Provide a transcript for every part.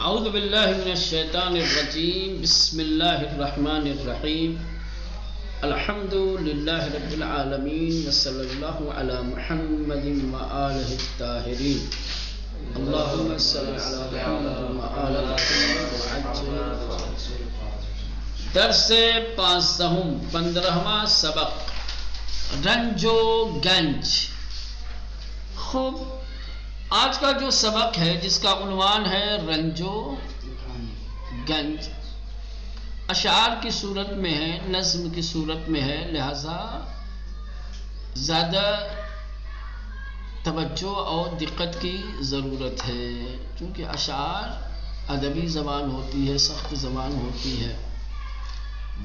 اعوذ باللہ من الشیطان الرجیم بسم اللہ الرحمن الرحیم الحمد للہ رب العالمین وصلی اللہ علی محمد وآلہ الطاہرین اللہم صلی علی محمد وآلہ محمد وعجل درس 15واں سبق رنج و گنج۔ خوب، آج کا جو سبق ہے جس کا عنوان ہے رنج و گنج، اشعار کی صورت میں ہے، نظم کی صورت میں ہے، لہذا زیادہ توجہ اور دقت کی ضرورت ہے، کیونکہ اشعار ادبی زبان ہوتی ہے، سخت زبان ہوتی ہے،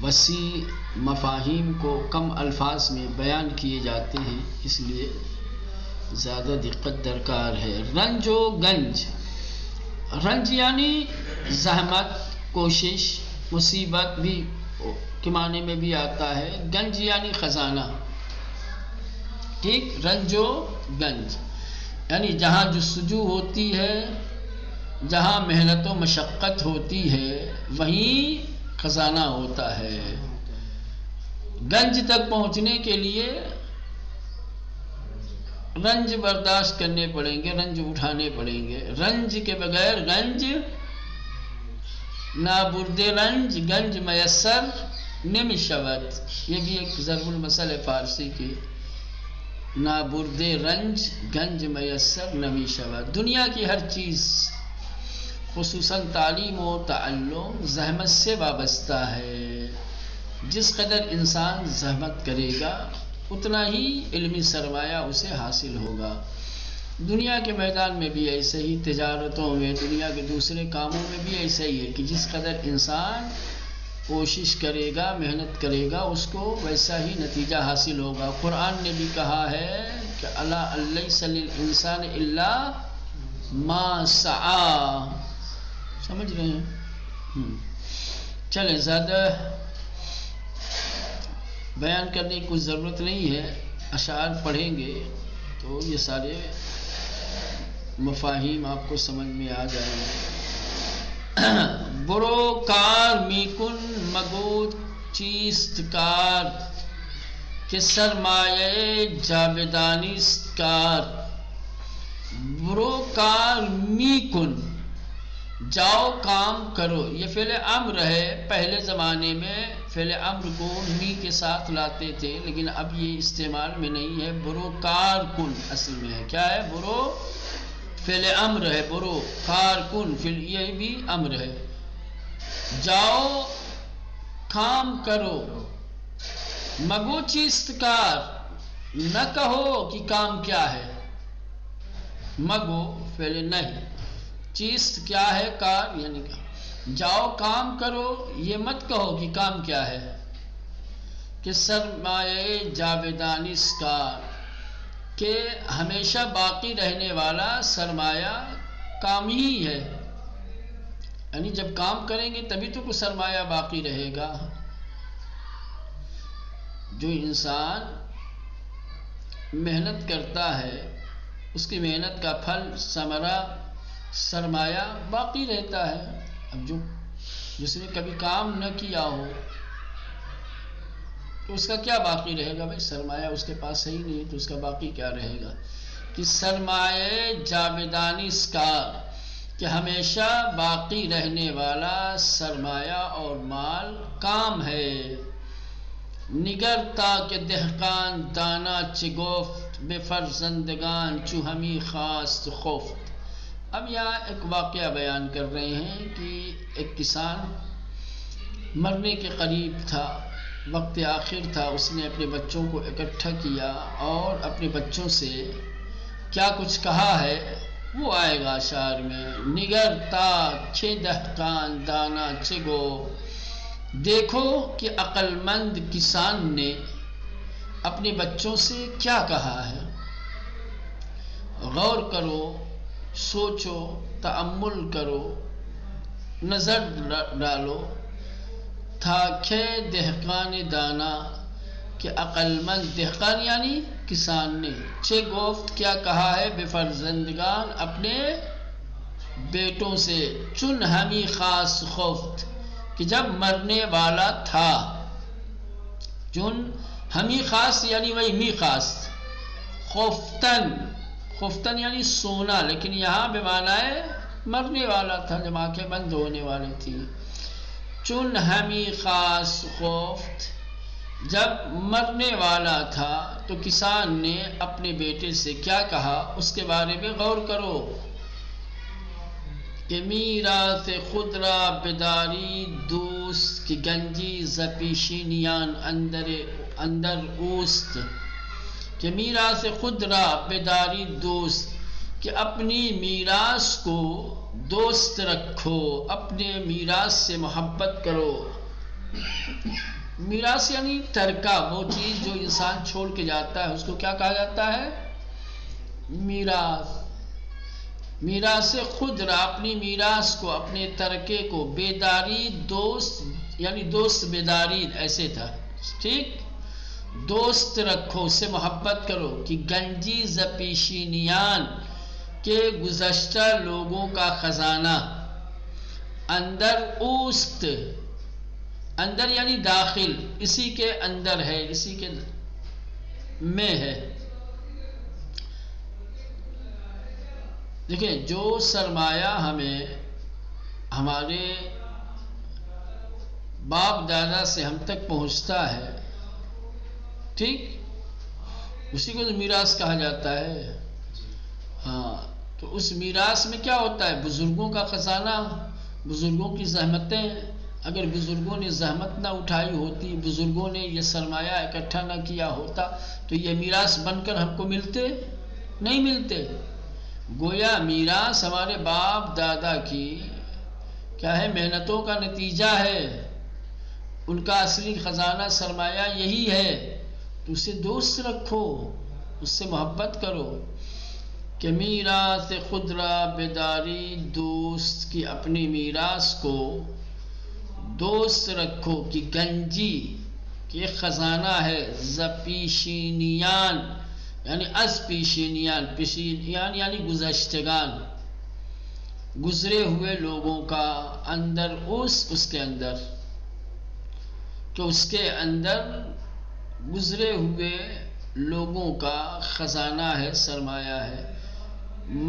وسیع مفاہیم کو کم الفاظ میں بیان کیے جاتے ہیں، اس لیے زیادہ دقت درکار ہے۔ رنج و گنج، رنج یعنی زحمت، کوشش، مصیبت بھی کے معنی میں بھی آتا ہے، گنج یعنی خزانہ، ٹھیک، رنج و گنج یعنی جہاں جستجو ہوتی ہے، جہاں محنت و مشقت ہوتی ہے، وہیں خزانہ ہوتا ہے۔ گنج تک پہنچنے کے لیے رنج برداشت کرنے پڑیں گے، رنج اٹھانے پڑیں گے، رنج کے بغیر گنج نہ برد رنج گنج میسر نمی شود، یہ بھی ایک ضرب المثل ہے فارسی کی، نہ برد رنج گنج میسر نمی شود۔ دنیا کی ہر چیز خصوصاً تعلیم و تعلم زحمت سے وابستہ ہے، جس قدر انسان زحمت کرے گا اتنا ہی علمی سرمایہ اسے حاصل ہوگا۔ دنیا کے میدان میں بھی ایسے ہی، تجارتوں میں، دنیا کے دوسرے کاموں میں بھی ایسا ہی ہے کہ جس قدر انسان کوشش کرے گا، محنت کرے گا، اس کو ویسا ہی نتیجہ حاصل ہوگا۔ قرآن نے بھی کہا ہے کہ الا لیس للانسان الا ما سعی، سمجھ رہے ہیں؟ چلیں، زیادہ بیان کرنے کی کوئی ضرورت نہیں ہے، اشعار پڑھیں گے تو یہ سارے مفاہیم آپ کو سمجھ میں آ جائیں گے۔ برو کار میکن مگو چیست کار کہ سرمایہ جاودانیست کار۔ برو کار میکن، جاؤ کام کرو، یہ فعل امر ہے۔ پہلے زمانے میں فعل امر کو می کے ساتھ لاتے تھے، لیکن اب یہ استعمال میں نہیں ہے۔ برو کار کن اصل میں ہے، کیا ہے؟ برو فعل امر ہے، برو کار کن فعل یہ بھی امر ہے۔ جاؤ کام کرو، مگو چیست کار، نہ کہو کہ کام کیا ہے۔ مگو فعل نہیں، چیست کیا ہے؟ کار یعنی جاؤ کام کرو، یہ مت کہو کہ کام کیا ہے۔ کہ سرمایہ جاودانیس کار، کہ ہمیشہ باقی رہنے والا سرمایہ کام ہی ہے، یعنی جب کام کریں گے تبھی تو کوئی سرمایہ باقی رہے گا۔ جو انسان محنت کرتا ہے اس کی محنت کا پھل، ثمرہ، سرمایہ باقی رہتا ہے۔ اب جس نے کبھی کام نہ کیا ہو تو اس کا کیا باقی رہے گا؟ بھائی سرمایہ اس کے پاس صحیح نہیں تو اس کا باقی کیا رہے گا؟ کہ سرمایہ جاودانیس کار، کہ ہمیشہ باقی رہنے والا سرمایہ اور مال کام ہے۔ نگرتا کہ دہقان دانا چه گفت، به فرزندگان چو همی خواست خفت۔ اب یہاں ایک واقعہ بیان کر رہے ہیں کہ ایک کسان مرنے کے قریب تھا، وقت آخر تھا، اس نے اپنے بچوں کو اکٹھا کیا اور اپنے بچوں سے کیا کچھ کہا ہے وہ آئے گا اشعار میں۔ نگرتا کہ دہقان دانا چه گفت، دیکھو کہ عقل مند کسان نے اپنے بچوں سے کیا کہا ہے۔ غور کرو، سوچو، تأمل کرو، نظر ڈالو۔ تھا کہ دہقان دانا، کہ عقل مند، دہقان یعنی کسان نے، چه گفت کیا کہا ہے، بے فرزندگان اپنے بیٹوں سے چن ہمی خاص خفت کہ جب مرنے والا تھا. چن ہمی خاص یعنی وہی می خاص. خفتن خفتن یعنی سونا، لیکن یہاں بے معنی ہے مرنے والا تھا جب آنکھیں بند ہونے والی تھی. چن ہمی خاص خفت جب مرنے والا تھا تو کسان نے اپنے بیٹے سے کیا کہا اس کے بارے میں غور کرو کہ میراث خود را بداری دوست کی گنجی زپیشینیان اندر اوست. کہ میراث خود را بداری دوست کہ اپنی میراث کو دوست رکھو، اپنے میراث سے محبت کرو. میراث یعنی ترکہ، وہ چیز جو انسان چھوڑ کے جاتا ہے اس کو کیا کہا جاتا ہے؟ میراث. میراث خود را اپنی میراث کو، اپنے ترکے کو، بیداری دوست یعنی دوست بیداری ایسے تھا، ٹھیک، دوست رکھو، اس سے محبت کرو. کہ گنجی زپیشینیان کے گزشتہ لوگوں کا خزانہ اندر اوست، اندر یعنی داخل، اسی کے اندر ہے، اسی کے میں ہے. دیکھیں جو سرمایہ ہمیں ہمارے باپ دادا سے ہم تک پہنچتا ہے، ٹھیک، اسی کو میراث کہا جاتا ہے. ہاں، تو اس میراث میں کیا ہوتا ہے؟ بزرگوں کا خزانہ، بزرگوں کی زحمتیں. اگر بزرگوں نے زحمت نہ اٹھائی ہوتی، بزرگوں نے یہ سرمایہ اکٹھا نہ کیا ہوتا تو یہ میراث بن کر ہم کو ملتے نہیں ملتے. گویا میراث ہمارے باپ دادا کی کیا ہے؟ محنتوں کا نتیجہ ہے. ان کا اصلی خزانہ سرمایہ یہی ہے. تو اسے دوست رکھو، اس سے محبت کرو. کہ میراث خود را بیداری دوست کی اپنی میراث کو دوست رکھو. کہ گنجی کہ خزانہ ہے، زپیشینیان یعنی از پیشینیان، پیشینیان یعنی گزشتگان، گزرے ہوئے لوگوں کا، اندر اس کے اندر، تو اس کے اندر گزرے ہوئے لوگوں کا خزانہ ہے، سرمایہ ہے.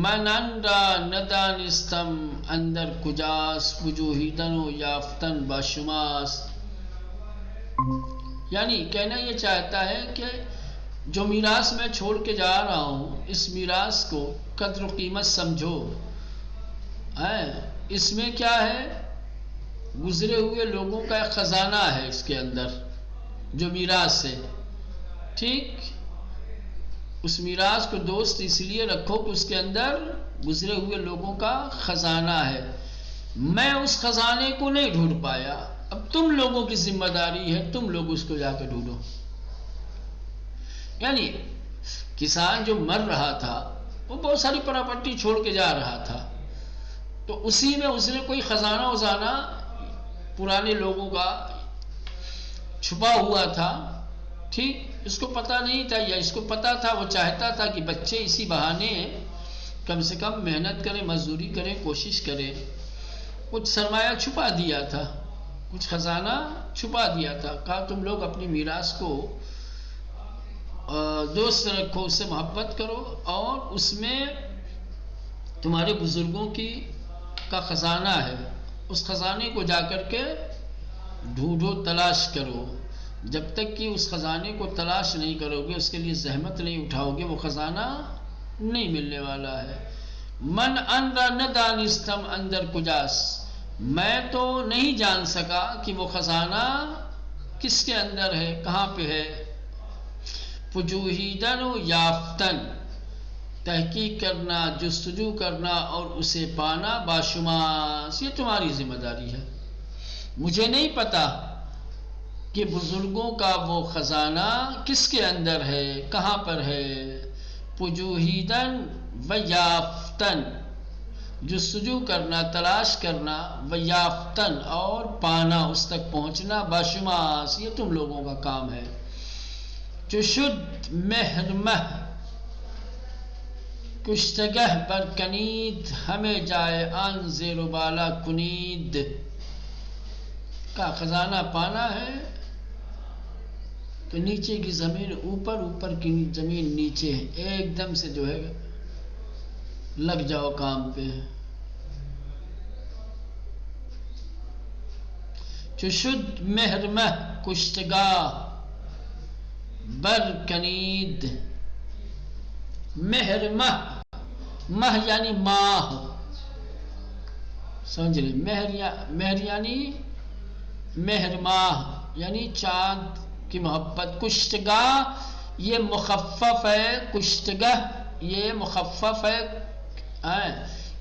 من را ندانستم اندر کجاس وجوہیدن و یافتن باشماس. یعنی کہنا یہ چاہتا ہے کہ جو میراث میں چھوڑ کے جا رہا ہوں، اس میراث کو قدر و قیمت سمجھو. اس میں کیا ہے؟ گزرے ہوئے لوگوں کا ایک خزانہ ہے اس کے اندر جو میراث ہے، ٹھیک. اس میراث کو دوست اس لیے رکھو کہ اس کے اندر گزرے ہوئے لوگوں کا خزانہ ہے. میں اس خزانے کو نہیں ڈھونڈ پایا، اب تم لوگوں کی ذمہ داری ہے، تم لوگ اس کو جا کے ڈھونڈو. یعنی کسان جو مر رہا تھا وہ بہت ساری پراپرٹی چھوڑ کے جا رہا تھا، تو اسی میں اس نے کوئی خزانہ وزانہ پرانے لوگوں کا چھپا ہوا تھا، ٹھیک. اس کو پتہ نہیں تھا، یا اس کو پتہ تھا، وہ چاہتا تھا کہ بچے اسی بہانے کم سے کم محنت کریں، مزدوری کریں، کوشش کریں. کچھ سرمایہ چھپا دیا تھا، کچھ خزانہ چھپا دیا تھا. کہا تم لوگ اپنی میراث کو دوست رکھو، اس سے محبت کرو، اور اس میں تمہارے بزرگوں کا خزانہ ہے، اس خزانے کو جا کر کے ڈھونڈو، تلاش کرو. جب تک کہ اس خزانے کو تلاش نہیں کرو گے، اس کے لیے زحمت نہیں اٹھاؤ گے، وہ خزانہ نہیں ملنے والا ہے. من ان را ندانستم اندر کجاس، میں تو نہیں جان سکا کہ وہ خزانہ کس کے اندر ہے، کہاں پہ ہے. پجوہیدن و یافتن، تحقیق کرنا، جستجو کرنا اور اسے پانا، باشماس، یہ تمہاری ذمہ داری ہے. مجھے نہیں پتا کہ بزرگوں کا وہ خزانہ کس کے اندر ہے، کہاں پر ہے. پجوہیدن و یافتن، جستجو کرنا، تلاش کرنا، و یافتن اور پانا، اس تک پہنچنا، باشماس، یہ تم لوگوں کا کام ہے. جو شد مہرمہ کشتگہ بر کنید ہمیں جائے آن زیر و بالا کنید. کا خزانہ پانا ہے تو نیچے کی زمین اوپر، اوپر کی زمین نیچے ہے، ایک دم سے جو ہے لگ جاؤ کام پہ. چشد مہرمہ کشتگاہ بر کنید. مہرمہ، مہ یعنی ماہ، سمجھ رہے؟ مہر یعنی مہر ماہ یعنی چاند کی محبت. کشتگاہ یہ مخفف ہے، کشتگہ یہ مخفف ہے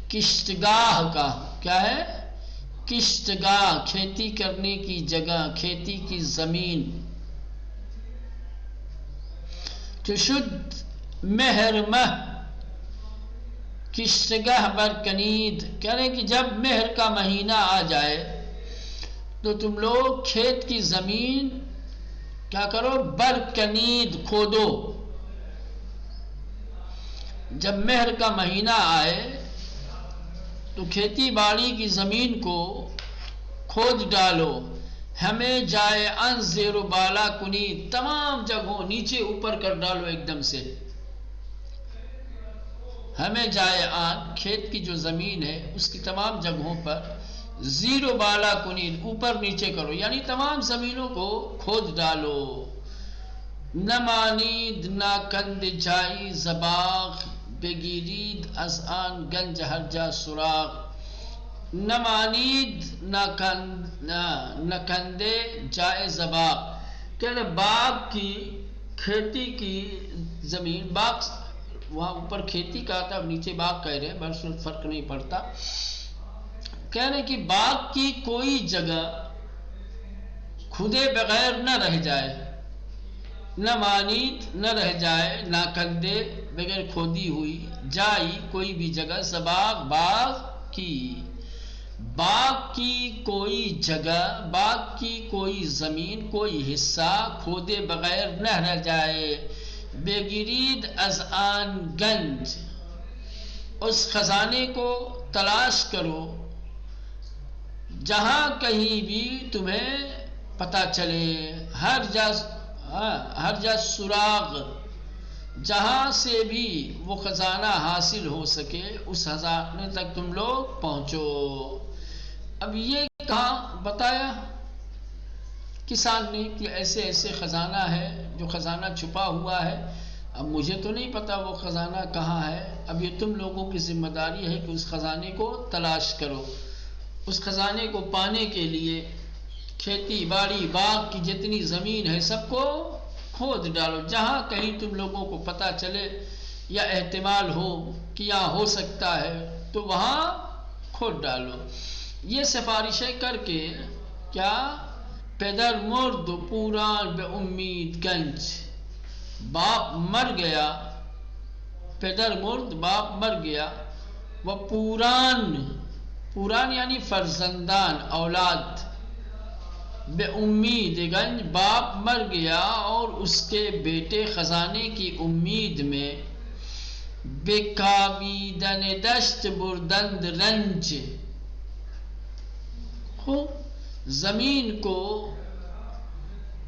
کشتگاہ کا. کیا ہے؟ کشتگاہ، کھیتی کرنے کی جگہ، کھیتی کی زمین. چشد مہرمہ کشتگہ بر کنید، کہہ رہے کہ جب مہر کا مہینہ آ جائے تو تم لوگ کھیت کی زمین کیا کرو؟ بر کنید، کھودو. جب مہر کا مہینہ آئے تو کھیتی باڑی کی زمین کو کھود ڈالو. ہمیں جائے ان زیر و بالا کنید، تمام جگہوں نیچے اوپر کر ڈالو ایک دم سے. ہمیں جائے آن، کھیت کی جو زمین ہے اس کی تمام جگہوں پر زیر و بالا کنید، اوپر نیچے کرو، یعنی تمام زمینوں کو کھود ڈالو. نہ مانید نہ کند جائی زباغ، بگیرید از آن گنج ہر جا سراغ. نہ مانید نہ کندے جائے زباغ، کہ باغ کی کھیتی کی زمین، باغ وہاں اوپر کھیتی کا تھا، نیچے باغ کہہ رہے ہیں، بس فرق نہیں پڑتا. کہہ رہے کہ باغ کی کوئی جگہ کھدے بغیر نہ رہ جائے. نہ مانید نہ رہ جائے، نہ کندے بغیر کھودی ہوئی، جائی کوئی بھی جگہ، زباغ باغ کی، باغ کی کوئی جگہ، باغ کی کوئی زمین، کوئی حصہ کھودے بغیر نہ رہ جائے. بگیرید از آن گنج، اس خزانے کو تلاش کرو جہاں کہیں بھی تمہیں پتہ چلے. ہر جا سراغ، جہاں سے بھی وہ خزانہ حاصل ہو سکے اس خزانے تک تم لوگ پہنچو. اب یہ کہاں بتایا کسان نے کہ ایسے ایسے خزانہ ہے جو خزانہ چھپا ہوا ہے. اب مجھے تو نہیں پتا وہ خزانہ کہاں ہے، اب یہ تم لوگوں کی ذمہ داری ہے کہ اس خزانے کو تلاش کرو. اس خزانے کو پانے کے لیے کھیتی باڑی، باغ کی جتنی زمین ہے سب کو کھود ڈالو. جہاں کہیں تم لوگوں کو پتہ چلے یا احتمال ہو کہ یہاں ہو سکتا ہے تو وہاں کھود ڈالو. یہ سفارشیں کر کے کیا پدر مرد پوران بے امید گنج، باپ مر گیا، پدر مرد باپ مر گیا، وہ پوران، پوران یعنی فرزندان اولاد، بے امید گنج باپ مر گیا اور اس کے بیٹے خزانے کی امید میں، بے کاویدن دشت بردند رنج، زمین کو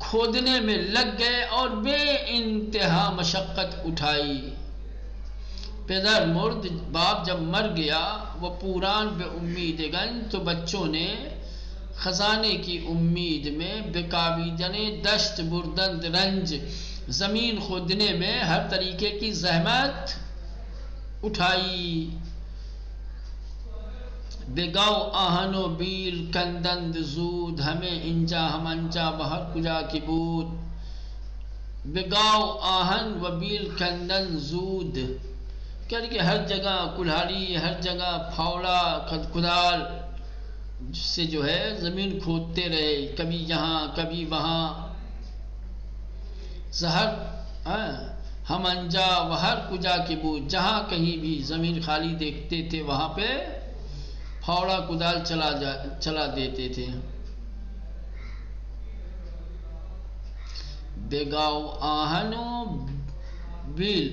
کھودنے میں لگ گئے اور بے انتہا مشقت اٹھائی. پدر مرد، باپ جب مر گیا، وہ پوران بے امید گنج، تو بچوں نے خزانے کی امید میں، بکاویدن دشت بردند رنج، زمین کھودنے میں ہر طریقے کی زحمت اٹھائی. بگاؤ آہن و بیل کندند زود، ہمیں انجا ہم انجا بہر کجا کی بود. بگاؤ آہن و بیل کندند زود، کہ ہر جگہ کلہاڑی، ہر جگہ پھاوڑا کدال سے جو ہے زمین کھودتے رہے، کبھی یہاں کبھی وہاں. زہر ہم انجا و ہر کجا کی بود، جہاں کہیں بھی زمین خالی دیکھتے تھے وہاں پہ پھاوڑا کدال چلا دیتے تھے. بگاؤ آہن و بیل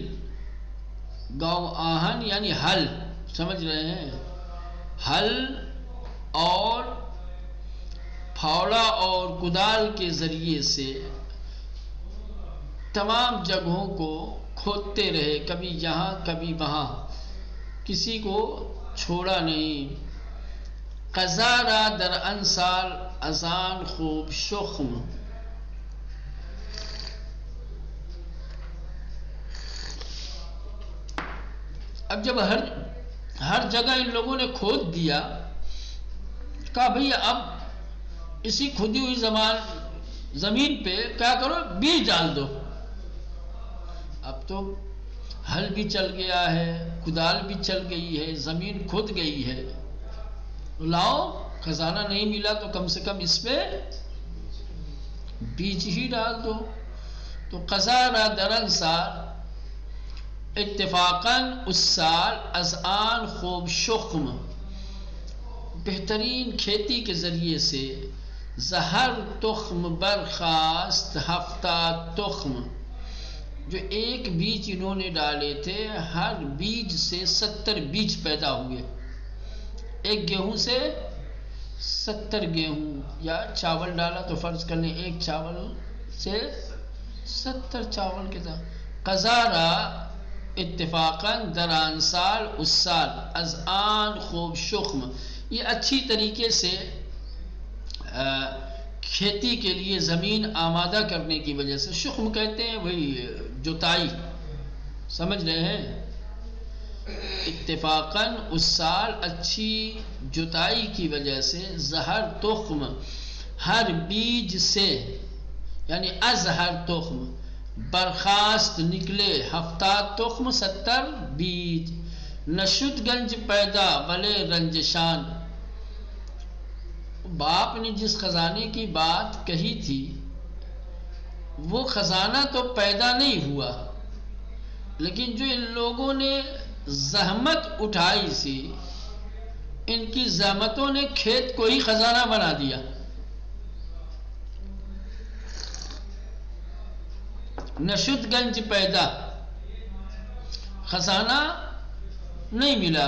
گاؤں آہن یعنی ہل، سمجھ رہے ہیں، ہل اور پھاوڑا اور کدال کے ذریعے سے تمام جگہوں کو کھودتے رہے، کبھی یہاں کبھی وہاں، کسی کو چھوڑا نہیں۔ قزارا در انسال ازان خوب شخم، اب جب ہر جگہ ان لوگوں نے کھود دیا، کہا بھئی اب اسی کھودی ہوئی زمین پہ کیا کرو، بیج ڈال دو۔ اب تو ہل بھی چل گیا ہے، کدال بھی چل گئی ہے، زمین کھد گئی ہے، لاؤ خزانہ نہیں ملا تو کم سے کم اس پہ بیج ہی ڈال دو۔ تو قزارا در انسال، اتفاقاً اس سال از آن خوب شخم، بہترین کھیتی کے ذریعے سے، زہر تخم برخاست ہفتہ تخم، جو ایک بیج انہوں نے ڈالے تھے، ہر بیج سے 70 بیج پیدا ہوئے۔ ایک گیہوں سے 70 گیہوں، یا چاول ڈالا تو فرض کر لیں ایک چاول سے 70 چاول کے ساتھ۔ قزارا اتفاقاً در آن سال اس سال، از آن خوب شخم، یہ اچھی طریقے سے کھیتی کے لیے زمین آمادہ کرنے کی وجہ سے، شخم کہتے ہیں وہی جوتائی، سمجھ رہے ہیں، اتفاقاً اس سال اچھی جوتائی کی وجہ سے، زہر تخم، ہر بیج سے یعنی از ہر تخم، برخاست نکلے، ہفتہ تخم 70 بیج، نشد گنج پیدا ولے رنجشان، باپ نے جس خزانے کی بات کہی تھی وہ خزانہ تو پیدا نہیں ہوا، لیکن جو ان لوگوں نے زحمت اٹھائی تھی، ان کی زحمتوں نے کھیت کو ہی خزانہ بنا دیا۔ نشد گنج پیدا، خزانہ نہیں ملا،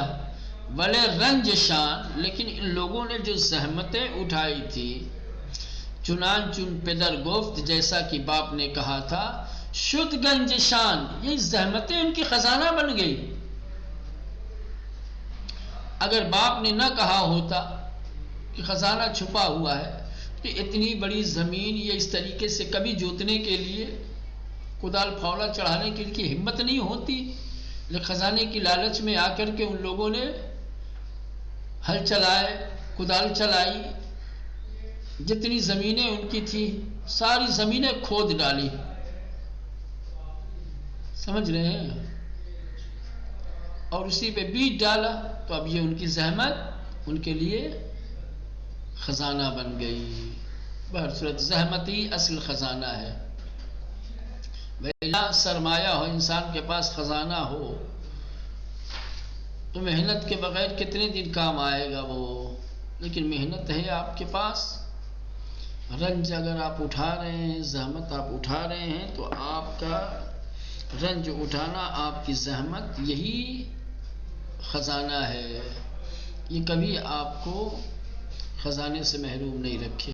ولے رنج شان، لیکن ان لوگوں نے جو زحمتیں اٹھائی تھی، چنانچن پدر گفت، جیسا کہ باپ نے کہا تھا، شد گنج شان، یہ زحمتیں ان کی خزانہ بن گئی۔ اگر باپ نے نہ کہا ہوتا کہ خزانہ چھپا ہوا ہے، کہ اتنی بڑی زمین یہ اس طریقے سے کبھی جوتنے کے لیے، کدال پھاوڑا چڑھانے کی ہمت نہیں ہوتی، لیکن خزانے کی لالچ میں آ کر کے ان لوگوں نے ہل چلائے، کدال چلائی، جتنی زمینیں ان کی تھی ساری زمینیں کھود ڈالی، سمجھ رہے ہیں، اور اسی پہ بیج ڈالا، تو اب یہ ان کی زحمت ان کے لیے خزانہ بن گئی۔ بہرصورت زحمت ہی اصل خزانہ ہے۔ بھائی سرمایہ ہو، انسان کے پاس خزانہ ہو تو محنت کے بغیر کتنے دن کام آئے گا وہ، لیکن محنت ہے آپ کے پاس، رنج اگر آپ اٹھا رہے ہیں، زحمت آپ اٹھا رہے ہیں، تو آپ کا رنج اٹھانا، آپ کی زحمت، یہی خزانہ ہے، یہ کبھی آپ کو خزانے سے محروم نہیں رکھے۔